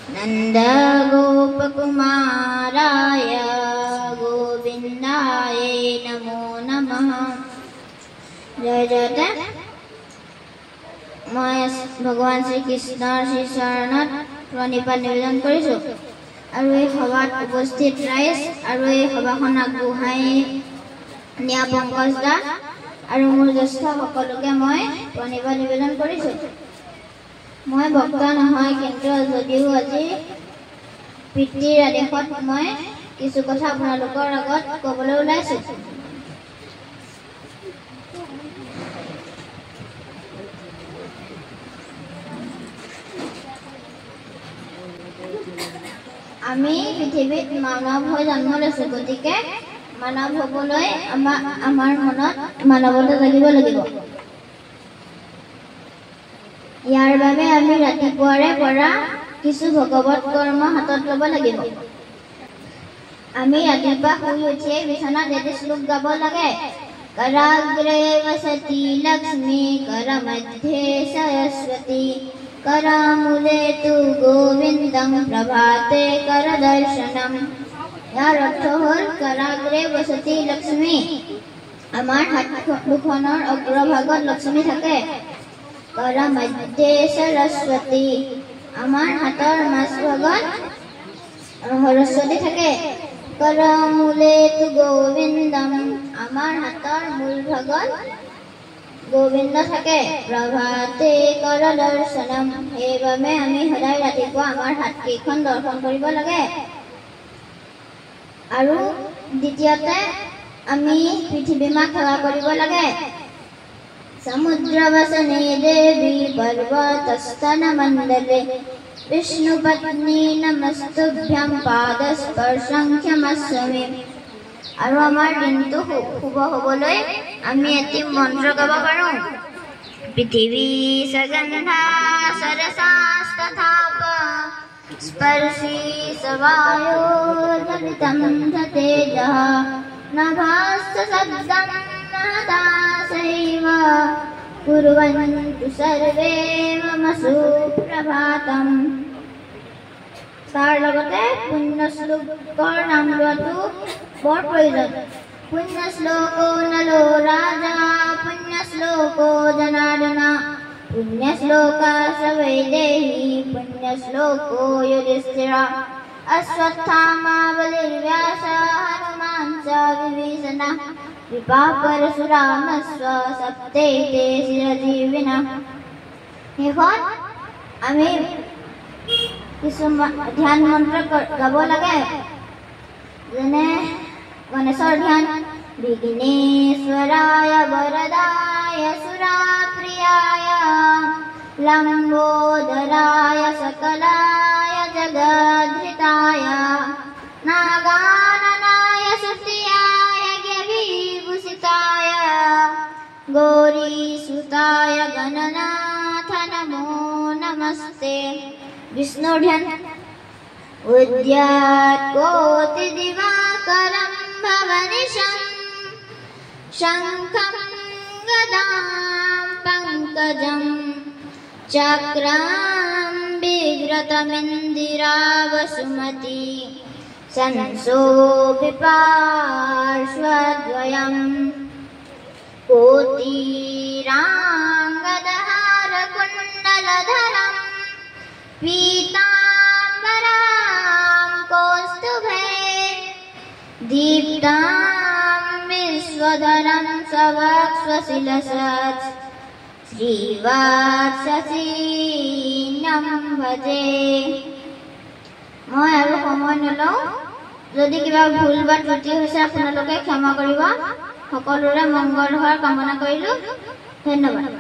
नन्दगोपकुमाराय गोविन्दाय नमो नमः। जय जयते मैं भगवान श्री कृष्णर श्री चरणत प्रणिपात निवेदन करिছোঁ আৰু এই সভাত উপস্থিত ৰাইজ আৰু এই সভাখন আগবঢ়াই নিয়া পংকজ দা আৰু মোৰ জ্যেষ্ঠ সকলোকে মই প্ৰণিপাত নিবেদন কৰিছোঁ। মই বক্তা নহয়, কিন্তু যদিও আজি পিতৃৰ আদেশত মই কিছু কথা আপোনালোকৰ আগত ক'বলৈ ওলাইছোঁ। আমি পৃথিৱীত মানৱ হৈ জন্ম লৈছোঁ, গতিকে মানৱ হ'বলৈ আমাৰ মনত মানৱতা জাগিব লাগিব। ইয়াৰ বাবে আমি ৰাতিপুৱাৰে পৰা কিছু ভগৱত কৰ্ম হাতত ল'ব লাগিব। আমি ৰাতিপুৱা শুই উঠিয়ে বিচনাত এটি শ্লোক গাব লাগে। কৰাগ্ৰে বসতি লক্ষ্মী কৰমধ্যে সৰস্বতী কৰামূলে তু গোবিন্দং প্ৰভাতে কৰদৰ্শনম। ইয়াৰ অৰ্থ হ'ল কৰাগ্ৰে বসতি লক্ষ্মী, আমাৰ হাত দুখনৰ অগ্ৰভাগত লক্ষ্মী থাকে। কৰমধ্যে সৰস্বতী, আমাৰ হাতৰ মাজভাগত সৰস্বতী থাকে। কৰামূলে তু গোবিন্দম, আমাৰ হাতৰ মূল ভাগত গোবিন্দ থাকে। প্ৰভাতে কৰদৰ্শনম, সেইবাবে আমি সদায় ৰাতিপুৱা আমাৰ হাতকেইখন দৰ্শন কৰিব লাগে। আৰু দ্বিতীয়তে আমি পৃথিৱী মাক সেৱা কৰিব লাগে। समुद्रवसने देवी पर्वतस्तन मंडले विष्णुपत्नी नमस्तुभ्यं पादस्पर्शं क्षमस्व। আৰু আমাৰ দিনটো শুভ হ'বলৈ আমি এটি মন্ত্ৰ গাব পাৰোঁ। পৃথিৱী সগন্ধা সৰসাস্তথাপ স্পৰ্শী সবায়োৰ্ধৃতম তেজঃ নভাস্ত শব্দম নহতাসৈব কুৰ্বন্তু সৰ্বে মম সুপ্ৰভাতম। তাৰ লগতে পুণ্য শ্লোকৰ নাম লোৱাটো বৰ প্ৰয়োজন। পুণ্য শ্লোকো নলো ৰাজা পুণ্য শ্লোকো জনাৰ্দন পুণ্য শ্লোকা সবৈদেহী পুণ্য শ্লোকো যুধিষ্ঠিৰ অশ্বত্থামা বলিৰ্ব্যাস হনুমান চ বিভীষণ কৃপা পৰশুৰামস্ব সপ্তৈতে চিৰজীৱিনঃ। শেষত আমি কিছু ধ্যান মন্ত্ৰ গাব লাগে, যেনে গণেশৰ ধ্যান। বিঘ্নেশ্বৰায় বৰদায় সুৰাপ্ৰিয়ায় লম্বোদৰায় সকলায় জগদ্ধিতায় নাগাননায় সুপ্ৰিয়ায় গভীভূষিতায় গৌৰীসুতায় গণনাথ নমো নমস্তে। বিষ্ণুৰ ধ্যান। উদ্যাত কোটি দিবাকৰম ভৱনিশং শঙ্খং গদাম পঙ্কজং চক্রাম বিঘ্রতমিন্দিরা বসুমতি संसोऽपि पार्श्वद्वयम् कोटिराङ्गदहारकुण्डलधरम् पीताम्बरां कौस्तुभे दीप्तां विश्वधरं सवक्ष्वशिलसत् श्रीवात्ससीनं भजे। মই আৰু সময় নলওঁ, যদি কিবা ভুল বা ত্ৰুটি হৈছে আপোনালোকে ক্ষমা কৰিব। সকলোৰে মংগল হোৱাৰ কামনা কৰিলোঁ। ধন্যবাদ।